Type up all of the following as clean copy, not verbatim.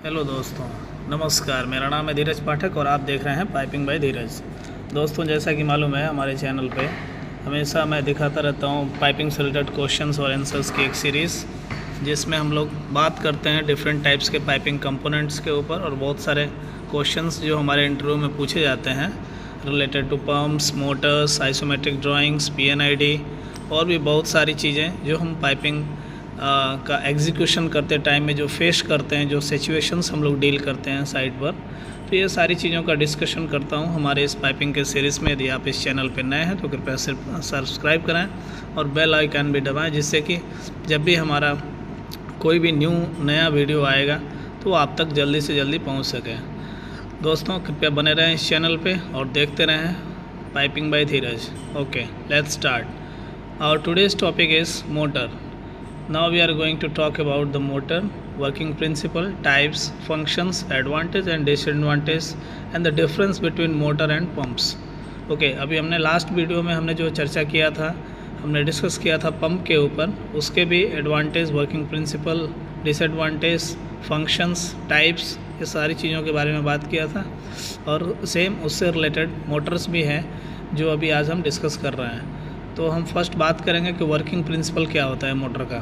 Hello दोस्तों, नमस्कार। मेरा नाम है धीरज पाठक और आप देख रहे हैं पाइपिंग बाय धीरज। दोस्तों, जैसा कि मालूम है, हमारे चैनल पे हमेशा मैं दिखाता रहता हूँ पाइपिंग से रिलेटेड क्वेश्चंस और आंसर्स की एक सीरीज़, जिसमें हम लोग बात करते हैं डिफरेंट टाइप्स के पाइपिंग कंपोनेंट्स के ऊपर और बहुत सारे क्वेश्चंस जो हमारे इंटरव्यू में पूछे जाते हैं related to pumps, motors, isometric drawings, PNID और भी बहुत सारी चीज़ें जो हम पाइपिंग का एग्जीक्यूशन करते टाइम में जो फेस करते हैं, जो सिचुएशंस हम लोग डील करते हैं साइट पर, तो ये सारी चीज़ों का डिस्कशन करता हूँ हमारे इस पाइपिंग के सीरीज़ में। यदि आप इस चैनल पर नए हैं तो कृपया सिर्फ सब्सक्राइब कराएं और बेल आइकन भी दबाएं, जिससे कि जब भी हमारा कोई भी नया वीडियो आएगा तो आप तक जल्दी से जल्दी पहुँच सके। दोस्तों, कृपया बने रहें इस चैनल पे और देखते रहें piping by Dheeraj. Okay, let's start. Our today's topic is motor. Now we are going to talk about the motor, working principle, types, functions, advantage and disadvantage and the difference between motor and pumps. Okay, अभी हमने last video में हमने जो चर्चा किया था, हमने discuss किया था पंप के ऊपर, उसके भी advantage, working principle, disadvantage, functions, types, ये सारी चीज़ों के बारे में बात किया था। और सेम उससे रिलेटेड मोटर्स भी हैं जो अभी आज हम डिस्कस कर रहे हैं। तो हम फर्स्ट बात करेंगे कि वर्किंग प्रिंसिपल क्या होता है मोटर का।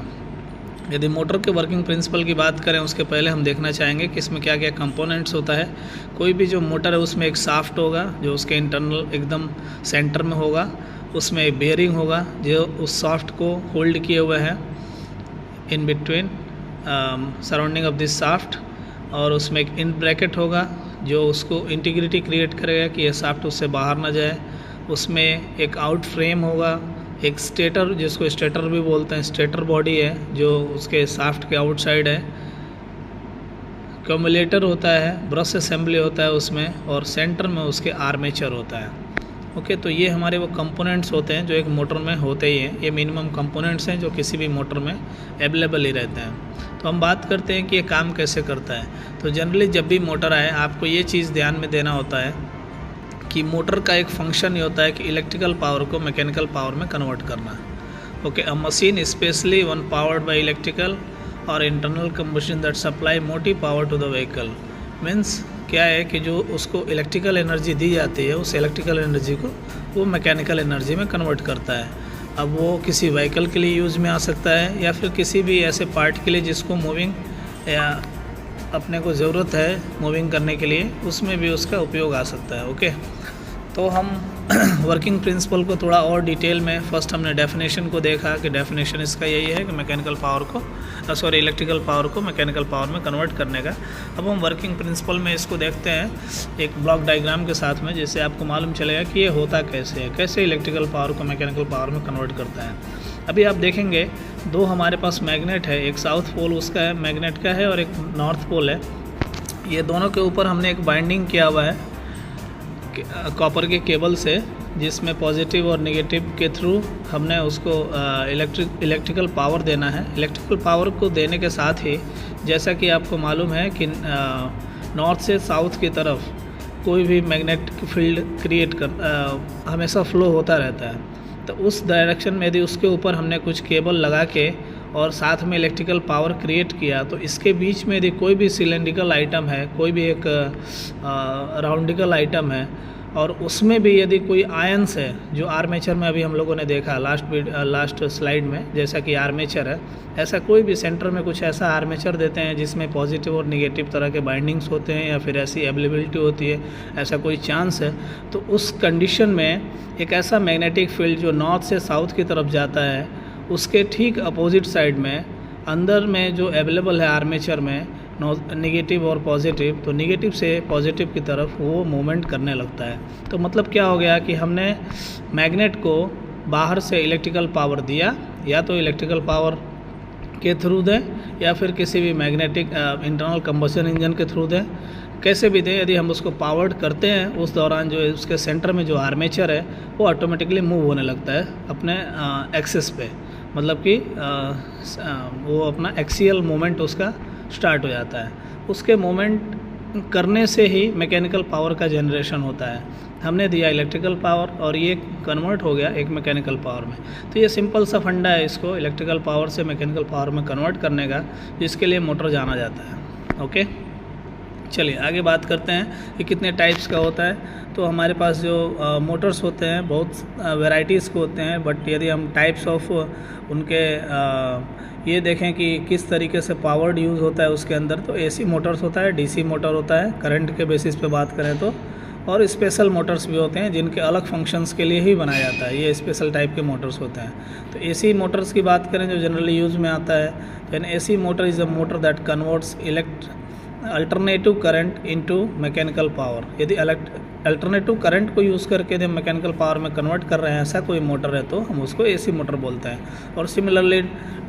यदि मोटर के वर्किंग प्रिंसिपल की बात करें, उसके पहले हम देखना चाहेंगे कि इसमें क्या क्या कंपोनेंट्स होता है। कोई भी जो मोटर है उसमें एक शाफ्ट होगा जो उसके इंटरनल एकदम सेंटर में होगा, उसमें एक बेयरिंग होगा जो उस शाफ्ट को होल्ड किए हुए है in between surrounding of this shaft, और उसमें एक इन ब्रैकेट होगा जो उसको इंटीग्रिटी क्रिएट करेगा कि यह शाफ्ट उससे बाहर ना जाए। उसमें एक आउट फ्रेम होगा, एक स्टेटर, जिसको स्टेटर भी बोलते हैं, स्टेटर बॉडी है जो उसके शाफ्ट के आउटसाइड है। कम्युलेटर होता है, ब्रश असेंबली होता है उसमें, और सेंटर में उसके आर्मेचर होता है। ओके, तो ये हमारे वो कंपोनेंट्स होते हैं जो एक मोटर में होते ही हैं। ये मिनिमम कंपोनेंट्स हैं जो किसी भी मोटर में अवेलेबल ही रहते हैं। तो हम बात करते हैं कि ये काम कैसे करता है। तो जनरली जब भी मोटर आए, आपको ये चीज़ ध्यान में देना होता है कि मोटर का एक फंक्शन ये होता है कि इलेक्ट्रिकल पावर को मैकेनिकल पावर में कन्वर्ट करना। Okay, a machine especially one powered by electrical और internal combustion that supply motive power to the vehicle. Means क्या है कि जो उसको इलेक्ट्रिकल एनर्जी दी जाती है, उस इलेक्ट्रिकल एनर्जी को वो मैकेनिकल एनर्जी में कन्वर्ट करता है। अब वो किसी व्हीकल के लिए यूज़ में आ सकता है या फिर किसी भी ऐसे पार्ट के लिए जिसको मूविंग या अपने को ज़रूरत है मूविंग करने के लिए, उसमें भी उसका उपयोग आ सकता है। ओके, तो हम वर्किंग प्रिंसिपल को थोड़ा और डिटेल में, फर्स्ट हमने डेफिनेशन को देखा कि डेफिनेशन इसका यही है कि मैकेनिकल पावर को इलेक्ट्रिकल पावर को मैकेनिकल पावर में कन्वर्ट करने का। अब हम वर्किंग प्रिंसिपल में इसको देखते हैं एक ब्लॉक डायग्राम के साथ में, जिससे आपको मालूम चलेगा कि ये होता कैसे है, कैसे इलेक्ट्रिकल पावर को मैकेनिकल पावर में कन्वर्ट करता है। अभी आप देखेंगे दो हमारे पास मैग्नेट है, एक साउथ पोल उसका है मैग्नेट का है और एक नॉर्थ पोल है। ये दोनों के ऊपर हमने एक बाइंडिंग किया हुआ है कॉपर के केबल से, जिसमें पॉजिटिव और नेगेटिव के थ्रू हमने उसको इलेक्ट्रिकल पावर देना है। इलेक्ट्रिकल पावर को देने के साथ ही, जैसा कि आपको मालूम है कि नॉर्थ से साउथ की तरफ कोई भी मैग्नेटिक फील्ड हमेशा फ्लो होता रहता है। तो उस डायरेक्शन में यदि उसके ऊपर हमने कुछ केबल लगा के और साथ में इलेक्ट्रिकल पावर क्रिएट किया, तो इसके बीच में यदि कोई भी सिलेंड्रिकल आइटम है, कोई भी एक राउंडिकल आइटम है, और उसमें भी यदि कोई आयंस है, जो आर्मेचर में अभी हम लोगों ने देखा लास्ट स्लाइड में, जैसा कि आर्मेचर है, ऐसा कोई भी सेंटर में कुछ ऐसा आर्मेचर देते हैं जिसमें पॉजिटिव और निगेटिव तरह के बाइंडिंग्स होते हैं या फिर ऐसी अवेलेबिलिटी होती है, ऐसा कोई चांस है, तो उस कंडीशन में एक ऐसा मैग्नेटिक फील्ड जो नॉर्थ से साउथ की तरफ जाता है, उसके ठीक अपोजिट साइड में अंदर में जो अवेलेबल है आर्मेचर में नेगेटिव और पॉजिटिव, तो नेगेटिव से पॉजिटिव की तरफ वो मूवमेंट करने लगता है। तो मतलब क्या हो गया कि हमने मैग्नेट को बाहर से इलेक्ट्रिकल पावर दिया, या तो इलेक्ट्रिकल पावर के थ्रू दें या फिर किसी भी मैग्नेटिक इंटरनल कंबशन इंजन के थ्रू दें, कैसे भी दें। यदि हम उसको पावर्ड करते हैं, उस दौरान जो उसके सेंटर में जो आर्मेचर है वो ऑटोमेटिकली मूव होने लगता है अपने एक्सिस पे, मतलब कि वो अपना एक्सियल मोमेंट उसका स्टार्ट हो जाता है। उसके मोमेंट करने से ही मैकेनिकल पावर का जनरेशन होता है। हमने दिया इलेक्ट्रिकल पावर और ये कन्वर्ट हो गया एक मैकेनिकल पावर में। तो ये सिंपल सा फंडा है इसको इलेक्ट्रिकल पावर से मैकेनिकल पावर में कन्वर्ट करने का, जिसके लिए मोटर जाना जाता है। ओके, चलिए आगे बात करते हैं कि कितने टाइप्स का होता है। तो हमारे पास जो मोटर्स होते हैं बहुत वैराइटीज़ के होते हैं, बट यदि हम टाइप्स ऑफ उनके ये देखें कि किस तरीके से पावर्ड यूज़ होता है उसके अंदर, तो एसी मोटर्स होता है, डीसी मोटर होता है करंट के बेसिस पे बात करें तो, और स्पेशल मोटर्स भी होते हैं जिनके अलग फंक्शंस के लिए ही बनाया जाता है, ये स्पेशल टाइप के मोटर्स होते हैं। तो एसी मोटर्स की बात करें जो जनरली यूज़ में आता है, then AC motor is a motor that converts alternative current into mechanical power. यदि अल्टरनेटिव करंट को यूज़ करके यदि मैकेनिकल पावर में कन्वर्ट कर रहे हैं ऐसा कोई मोटर है तो हम उसको एसी मोटर बोलते हैं। और सिमिलरली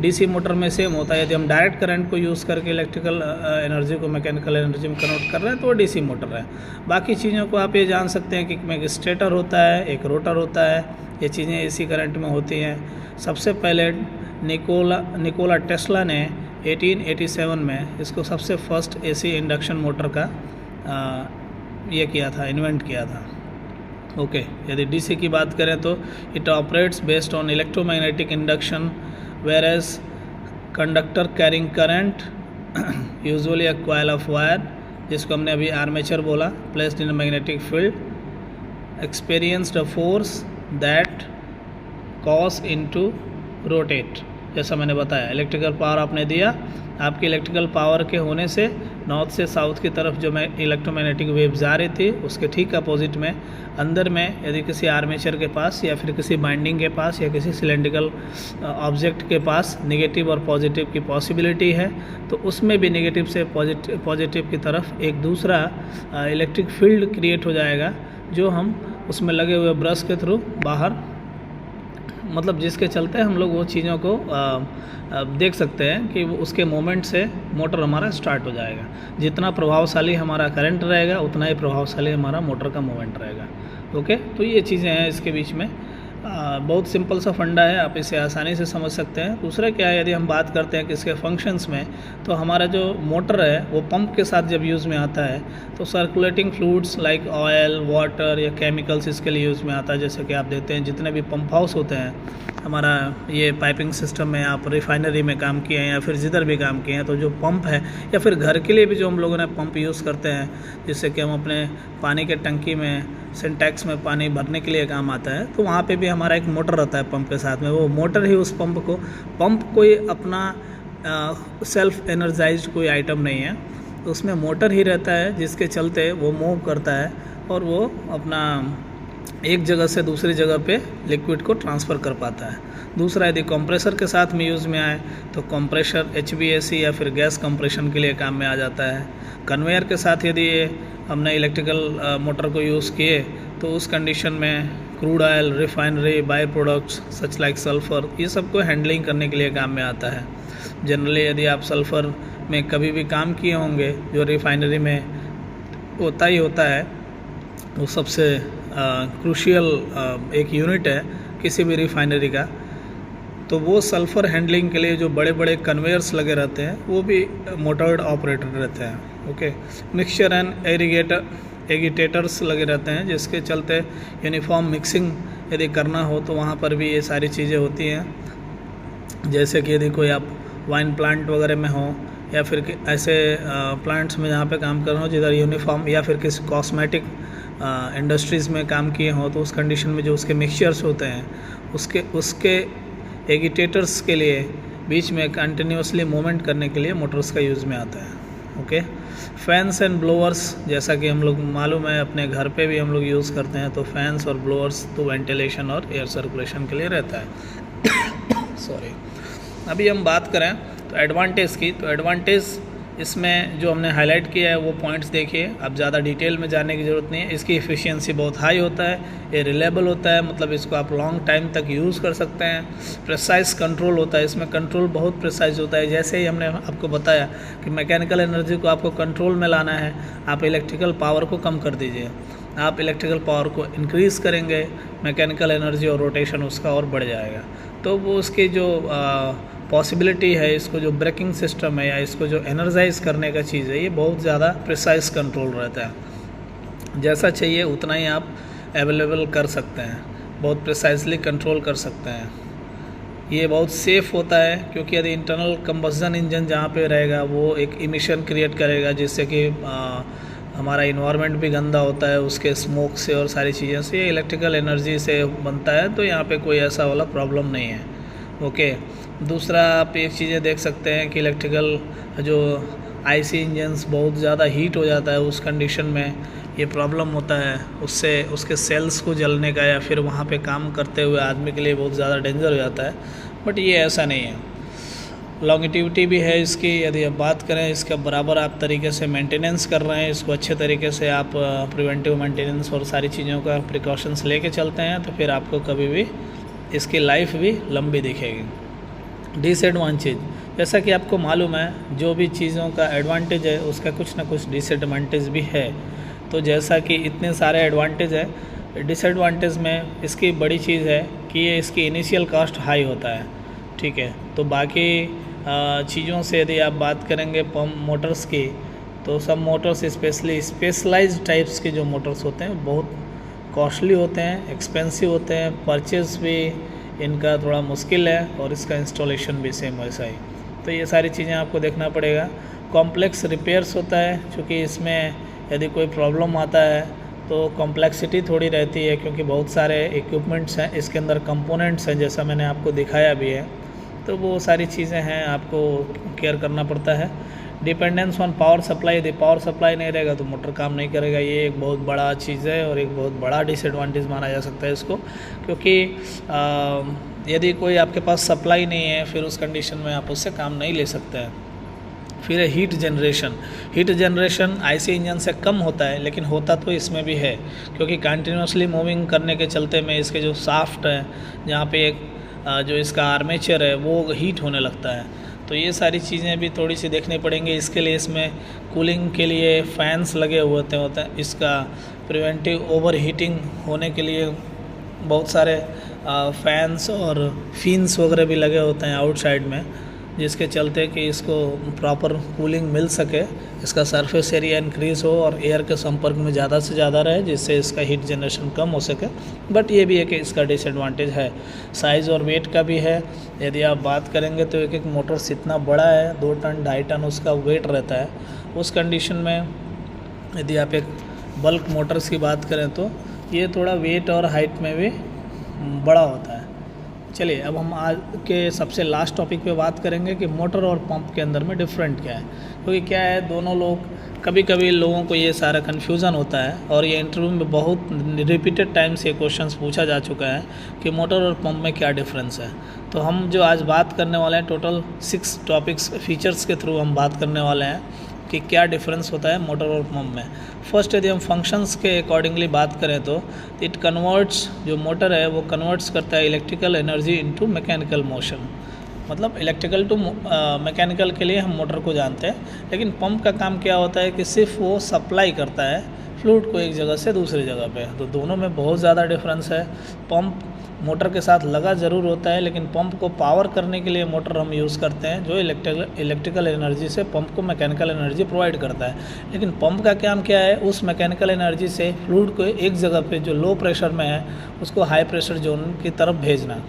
डीसी मोटर में सेम होता है, यदि हम डायरेक्ट करंट को यूज़ करके इलेक्ट्रिकल एनर्जी को मैकेनिकल एनर्जी में कन्वर्ट कर रहे हैं तो वो डीसी मोटर है। बाकी चीज़ों को आप ये जान सकते हैं कि एक स्टेटर होता है, एक रोटर होता है, ये चीज़ें एसी करंट में होती हैं। सबसे पहले निकोला टेस्ला ने 1887 में इसको सबसे फर्स्ट एसी इंडक्शन मोटर का ये किया था, इन्वेंट किया था। ओके, यदि डीसी की बात करें तो it operates based on electromagnetic induction where as conductor carrying current usually a coil of wire, जिसको हमने अभी आर्मेचर बोला, placed in a magnetic field experienced a force that cause into rotate. जैसा मैंने बताया इलेक्ट्रिकल पावर आपने दिया, आपकी इलेक्ट्रिकल पावर के होने से नॉर्थ से साउथ की तरफ जो इलेक्ट्रोमैग्नेटिक वेव्स आ रही थी उसके ठीक अपोजिट में अंदर में यदि किसी आर्मेचर के पास या फिर किसी बाइंडिंग के पास या किसी सिलेंड्रिकल ऑब्जेक्ट के पास नेगेटिव और पॉजिटिव की पॉसिबिलिटी है, तो उसमें भी नेगेटिव से पॉजिटिव की तरफ एक दूसरा इलेक्ट्रिक फील्ड क्रिएट हो जाएगा जो हम उसमें लगे हुए ब्रश के थ्रू बाहर, मतलब जिसके चलते हम लोग वो चीज़ों को देख सकते हैं कि वो उसके मोमेंट से मोटर हमारा स्टार्ट हो जाएगा। जितना प्रभावशाली हमारा करंट रहेगा उतना ही प्रभावशाली हमारा मोटर का मोमेंट रहेगा। ओके, तो ये चीज़ें हैं इसके बीच में। बहुत सिंपल सा फंडा है, आप इसे आसानी से समझ सकते हैं। दूसरा क्या है, यदि हम बात करते हैं कि इसके फंक्शंस में, तो हमारा जो मोटर है वो पंप के साथ जब यूज़ में आता है तो circulating fluids like oil, water या केमिकल्स इसके लिए यूज़ में आता है। जैसे कि आप देखते हैं जितने भी पंप हाउस होते हैं हमारा, ये पाइपिंग सिस्टम में आप रिफाइनरी में काम किए हैं या फिर जिधर भी काम किए हैं, तो जो पंप है या फिर घर के लिए भी जो हम लोगों ने पंप यूज़ करते हैं जिससे कि हम अपने पानी के टंकी में सिंटैक्स में पानी भरने के लिए काम आता है, तो वहाँ पे भी हमारा एक मोटर रहता है पंप के साथ में। वो मोटर ही उस पंप कोई अपना सेल्फ एनर्जाइज्ड कोई आइटम नहीं है, तो उसमें मोटर ही रहता है जिसके चलते वो मूव करता है और वो अपना एक जगह से दूसरी जगह पे लिक्विड को ट्रांसफ़र कर पाता है। दूसरा, यदि कंप्रेसर के साथ में यूज़ में आए तो कंप्रेशर HVAC या फिर गैस कंप्रेशन के लिए काम में आ जाता है। कन्वेयर के साथ यदि हमने इलेक्ट्रिकल मोटर को यूज़ किए तो उस कंडीशन में crude oil, refinery, by products such like sulphur, ये सब को हैंडलिंग करने के लिए काम में आता है। जनरली यदि आप सल्फ़र में कभी भी काम किए होंगे, जो रिफाइनरी में होता ही होता है, वो सबसे क्रूशियल एक यूनिट है किसी भी रिफाइनरी का, तो वो सल्फ़र हैंडलिंग के लिए जो बड़े बड़े कन्वेयर्स लगे रहते हैं वो भी मोटर्ड ऑपरेटेड रहते हैं। ओके, मिक्सचर एंड एगिटेटर्स लगे रहते हैं जिसके चलते यूनिफॉर्म मिक्सिंग यदि करना हो तो वहाँ पर भी ये सारी चीज़ें होती हैं। जैसे कि यदि कोई आप वाइन प्लांट वगैरह में हो या फिर ऐसे प्लांट्स में जहाँ पे काम कर रहे हो जिधर यूनिफॉर्म, या फिर किसी कॉस्मेटिक इंडस्ट्रीज़ में काम किए हों, तो उस कंडीशन में जो उसके मिक्सचर्स होते हैं उसके एगिटेटर्स के लिए बीच में कंटिन्यूसली मूवमेंट करने के लिए मोटर्स का यूज़ में आता है। ओके, फैंस एंड ब्लोअर्स, जैसा कि हम लोग मालूम है अपने घर पे भी हम लोग यूज़ करते हैं, तो फैंस और ब्लोअर्स तो वेंटिलेशन और एयर सर्कुलेशन के लिए रहता है। सॉरी, अभी हम बात करें तो एडवांटेज की, तो एडवांटेज इसमें जो हमने हाईलाइट किया है वो पॉइंट्स देखिए, अब ज़्यादा डिटेल में जाने की ज़रूरत नहीं है। इसकी एफिशिएंसी बहुत हाई होता है, ये रिलायबल होता है, मतलब इसको आप लॉन्ग टाइम तक यूज़ कर सकते हैं। प्रिसाइज कंट्रोल होता है, इसमें कंट्रोल बहुत प्रिसाइज होता है। जैसे ही हमने आपको बताया कि मैकेनिकल एनर्जी को आपको कंट्रोल में लाना है, आप इलेक्ट्रिकल पावर को कम कर दीजिए, आप इलेक्ट्रिकल पावर को इंक्रीज़ करेंगे, मैकेनिकल एनर्जी और रोटेशन उसका और बढ़ जाएगा। तो वो उसकी जो पॉसिबिलिटी है, इसको जो ब्रेकिंग सिस्टम है या इसको जो एनर्जाइज करने का चीज़ है, ये बहुत ज़्यादा प्रिसाइज कंट्रोल रहता है। जैसा चाहिए उतना ही आप अवेलेबल कर सकते हैं, बहुत प्रिसाइजली कंट्रोल कर सकते हैं। ये बहुत सेफ़ होता है, क्योंकि यदि इंटरनल कंबस्जन इंजन जहाँ पे रहेगा वो एक इमिशन क्रिएट करेगा, जिससे कि हमारा इन्वायरमेंट भी गंदा होता है उसके स्मोक से और सारी चीज़ों से। ये इलेक्ट्रिकल एनर्जी से बनता है, तो यहाँ पे कोई ऐसा वाला प्रॉब्लम नहीं है। ओके, दूसरा आप एक चीज़ें देख सकते हैं कि इलेक्ट्रिकल जो आईसी इंजन्स बहुत ज़्यादा हीट हो जाता है, उस कंडीशन में ये प्रॉब्लम होता है, उससे उसके सेल्स को जलने का या फिर वहाँ पे काम करते हुए आदमी के लिए बहुत ज़्यादा डेंजर हो जाता है। बट ये ऐसा नहीं है। लॉन्गिटिविटी भी है इसकी, यदि आप बात करें इसका बराबर आप तरीके से मेंटेनेंस कर रहे हैं इसको, अच्छे तरीके से आप प्रिवेंटिव मेंटेनेंस और सारी चीज़ों का प्रिकॉशंस लेके चलते हैं, तो फिर आपको कभी भी इसकी लाइफ भी लंबी दिखेगी। डिसएडवांटेज, जैसा कि आपको मालूम है जो भी चीज़ों का एडवांटेज है उसका कुछ ना कुछ डिसएडवांटेज भी है। तो जैसा कि इतने सारे एडवांटेज है, डिसएडवांटेज में इसकी बड़ी चीज़ है कि ये इसकी इनिशियल कॉस्ट हाई होता है। ठीक है, तो बाकी चीज़ों से यदि आप बात करेंगे पंप मोटर्स की, तो सब मोटर्स स्पेशली स्पेशलाइज्ड टाइप्स के जो मोटर्स होते हैं बहुत कॉस्टली होते हैं, एक्सपेंसिव होते हैं, परचेज भी इनका थोड़ा मुश्किल है और इसका इंस्टॉलेशन भी सेम वैसा ही। तो ये सारी चीज़ें आपको देखना पड़ेगा। कॉम्प्लेक्स रिपेयर्स होता है, क्योंकि इसमें यदि कोई प्रॉब्लम आता है तो कॉम्प्लेक्सिटी थोड़ी रहती है, क्योंकि बहुत सारे इक्विपमेंट्स हैं इसके अंदर, कंपोनेंट्स हैं, जैसा मैंने आपको दिखाया भी है। तो वो सारी चीज़ें हैं, आपको केयर करना पड़ता है। डिपेंडेंस ऑन पावर सप्लाई, यदि पावर सप्लाई नहीं रहेगा तो मोटर काम नहीं करेगा। ये एक बहुत बड़ा चीज़ है और एक बहुत बड़ा डिसएडवांटेज माना जा सकता है इसको, क्योंकि यदि कोई आपके पास सप्लाई नहीं है फिर उस कंडीशन में आप उससे काम नहीं ले सकते हैं। फिर है heat generation. Heat generation IC engine से कम होता है, लेकिन होता तो इसमें भी है, क्योंकि कंटिन्यूसली मूविंग करने के चलते में इसके जो शाफ्ट है, जहाँ पे एक जो इसका आर्मेचर है वो हीट होने लगता है। तो ये सारी चीज़ें भी थोड़ी सी देखनी पड़ेंगी। इसके लिए इसमें कूलिंग के लिए फ़ैन्स लगे हुए होते हैं। इसका प्रिवेंटिव ओवर हीटिंग होने के लिए बहुत सारे फैंस और फिन्स वगैरह भी लगे होते हैं आउटसाइड में, जिसके चलते कि इसको प्रॉपर कूलिंग मिल सके, इसका सरफेस एरिया इंक्रीज़ हो और एयर के संपर्क में ज़्यादा से ज़्यादा रहे, जिससे इसका हीट जनरेशन कम हो सके। बट ये भी है कि इसका डिसएडवांटेज है, साइज़ और वेट का भी है। यदि आप बात करेंगे तो एक मोटर्स इतना बड़ा है, 2 टन 2.5 टन उसका वेट रहता है। उस कंडीशन में यदि आप एक बल्क मोटर्स की बात करें तो ये थोड़ा वेट और हाइट में भी बड़ा होता है। चलिए अब हम आज के सबसे लास्ट टॉपिक पे बात करेंगे कि मोटर और पंप के अंदर में डिफरेंट क्या है। क्योंकि क्या है, दोनों लोग कभी कभी लोगों को ये सारा कन्फ्यूज़न होता है, और ये इंटरव्यू में बहुत रिपीटेड टाइम्स ये क्वेश्चंस पूछा जा चुका है कि मोटर और पंप में क्या डिफरेंस है। तो हम जो आज बात करने वाले हैं, टोटल 6 टॉपिक्स फीचर्स के थ्रू हम बात करने वाले हैं कि क्या डिफरेंस होता है मोटर और पंप में। फर्स्ट यदि हम फंक्शंस के अकॉर्डिंगली बात करें तो इट कन्वर्ट्स, जो मोटर है वो कन्वर्ट्स करता है electrical energy into mechanical motion. मतलब इलेक्ट्रिकल टू मैकेनिकल के लिए हम मोटर को जानते हैं, लेकिन पंप का काम क्या होता है कि सिर्फ वो सप्लाई करता है फ्लूइड को एक जगह से दूसरी जगह पे। तो दोनों में बहुत ज़्यादा डिफरेंस है। पंप मोटर के साथ लगा ज़रूर होता है, लेकिन पंप को पावर करने के लिए मोटर हम यूज़ करते हैं, जो इलेक्ट्रिकल एनर्जी से पंप को मैकेनिकल एनर्जी प्रोवाइड करता है। लेकिन पंप का काम क्या है, उस मैकेनिकल एनर्जी से फ्लूइड को एक जगह पे जो लो प्रेशर में है उसको हाई प्रेशर जोन की तरफ भेजना,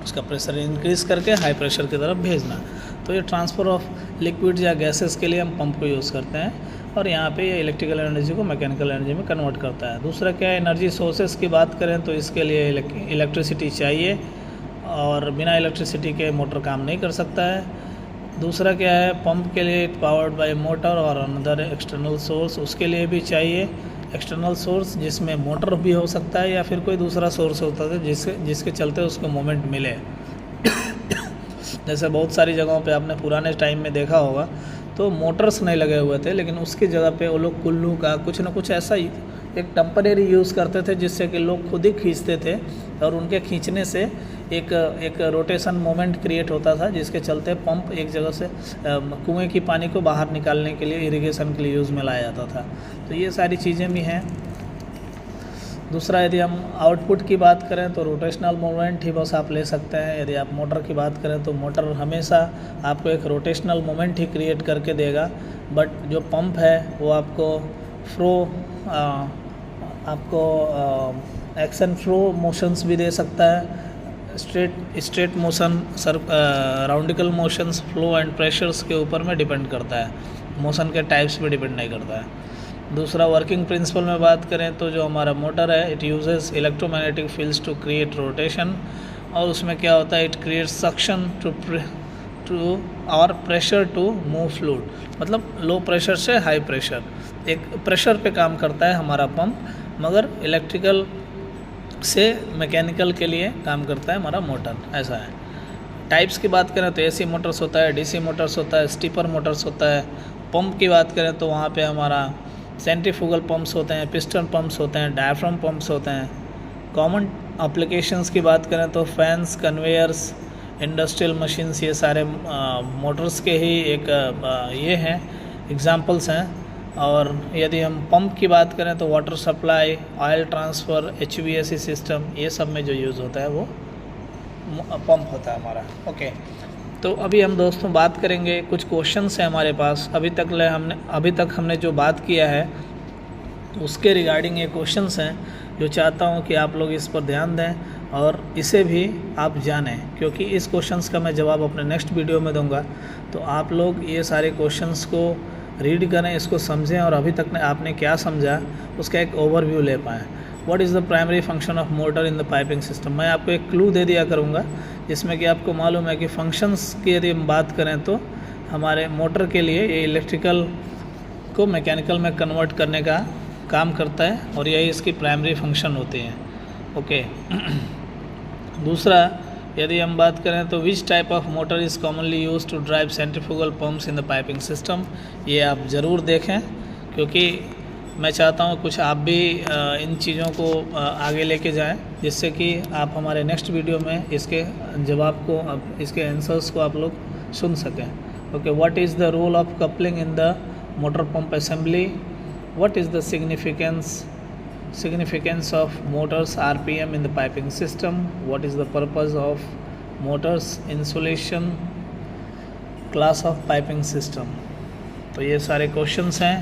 उसका प्रेशर इंक्रीज़ करके हाई प्रेशर की तरफ भेजना। तो ये ट्रांसफ़र ऑफ लिक्विड या गैसेस के लिए हम पंप को यूज़ करते हैं, और यहाँ पे ये इलेक्ट्रिकल एनर्जी को मैकेनिकल एनर्जी में कन्वर्ट करता है। दूसरा क्या है, एनर्जी सोर्सेस की बात करें तो इसके लिए इलेक्ट्रिसिटी चाहिए, और बिना इलेक्ट्रिसिटी के मोटर काम नहीं कर सकता है। दूसरा क्या है, पंप के लिए पावर्ड बाय मोटर और अनदर एक्सटर्नल सोर्स, उसके लिए भी चाहिए एक्सटर्नल सोर्स, जिसमें मोटर भी हो सकता है या फिर कोई दूसरा सोर्स होता है जिसके चलते उसको मोमेंट मिले। जैसे बहुत सारी जगहों पे आपने पुराने टाइम में देखा होगा तो मोटर्स नहीं लगे हुए थे, लेकिन उसकी जगह पे वो लोग कुल्लू का कुछ ना कुछ ऐसा ही एक टेम्परेरी यूज़ करते थे, जिससे कि लोग खुद ही खींचते थे, और उनके खींचने से एक रोटेशन मोमेंट क्रिएट होता था, जिसके चलते पंप एक जगह से कुएं की पानी को बाहर निकालने के लिए, इरिगेशन के लिए यूज़ में लाया जाता था। तो ये सारी चीज़ें भी हैं। दूसरा, यदि हम आउटपुट की बात करें तो रोटेशनल मोमेंट ही बस आप ले सकते हैं। यदि आप मोटर की बात करें तो मोटर हमेशा आपको एक रोटेशनल मोमेंट ही क्रिएट करके देगा, बट जो पंप है वो आपको एक्शन फ्लो मोशंस भी दे सकता है, straight motion, radical motions, flow and pressures के ऊपर में डिपेंड करता है, मोशन के टाइप्स पे डिपेंड नहीं करता है। दूसरा वर्किंग प्रिंसिपल में बात करें तो जो हमारा मोटर है, it uses electromagnetic fields to create rotation, और उसमें क्या होता है, इट क्रिएट्स सक्शन टू और प्रेशर टू मूव फ्लूइड, मतलब लो प्रेशर से हाई प्रेशर, एक प्रेशर पे काम करता है हमारा पंप, मगर इलेक्ट्रिकल से मैकेनिकल के लिए काम करता है हमारा मोटर, ऐसा है। टाइप्स की बात करें तो एसी मोटर्स होता है, डीसी मोटर्स होता है, स्टीपर मोटर्स होता है। पंप की बात करें तो वहाँ पे हमारा सेंट्रीफ्यूगल पंप्स होते हैं, पिस्टन पंप्स होते हैं, डायफ्राम पंप्स होते हैं। कॉमन एप्लीकेशंस की बात करें तो फैंस, कन्वेयर्स, इंडस्ट्रियल मशीन्स, ये सारे मोटर्स के ही एक ये हैं, एग्जांपल्स हैं। और यदि हम पंप की बात करें तो water supply, oil transfer, HVAC system, ये सब में जो यूज़ होता है वो पंप होता है हमारा। ओके, तो अभी हम दोस्तों बात करेंगे, कुछ क्वेश्चंस हैं हमारे पास। अभी तक हमने जो बात किया है उसके रिगार्डिंग ये क्वेश्चंस हैं जो चाहता हूँ कि आप लोग इस पर ध्यान दें और इसे भी आप जानें, क्योंकि इस क्वेश्चंस का मैं जवाब अपने नेक्स्ट वीडियो में दूंगा। तो आप लोग ये सारे क्वेश्चंस को रीड करें, इसको समझें और अभी तक आपने क्या समझा उसका एक ओवरव्यू ले पाएँ। What is the primary function of motor in the piping system. मैं आपको एक क्लू दे दिया करूँगा जिसमें कि आपको मालूम है कि फंक्शंस की यदि हम बात करें तो हमारे मोटर के लिए ये इलेक्ट्रिकल को मैकेनिकल में कन्वर्ट करने का काम करता है और यही इसकी प्राइमरी फंक्शन होती है। ओके दूसरा, यदि हम बात करें तो which type of motor is commonly use to drive centrifugal pumps in the piping system. ये आप ज़रूर देखें, क्योंकि मैं चाहता हूँ कुछ आप भी इन चीज़ों को आगे लेके जाएं, जिससे कि आप हमारे नेक्स्ट वीडियो में इसके जवाब को, इसके आंसर्स को आप लोग सुन सकें। Okay, what is the role of coupling in the motor pump assembly. What is the significance of motors RPM in the piping system. What is the purpose of motors insulation class of piping system. तो ये सारे questions हैं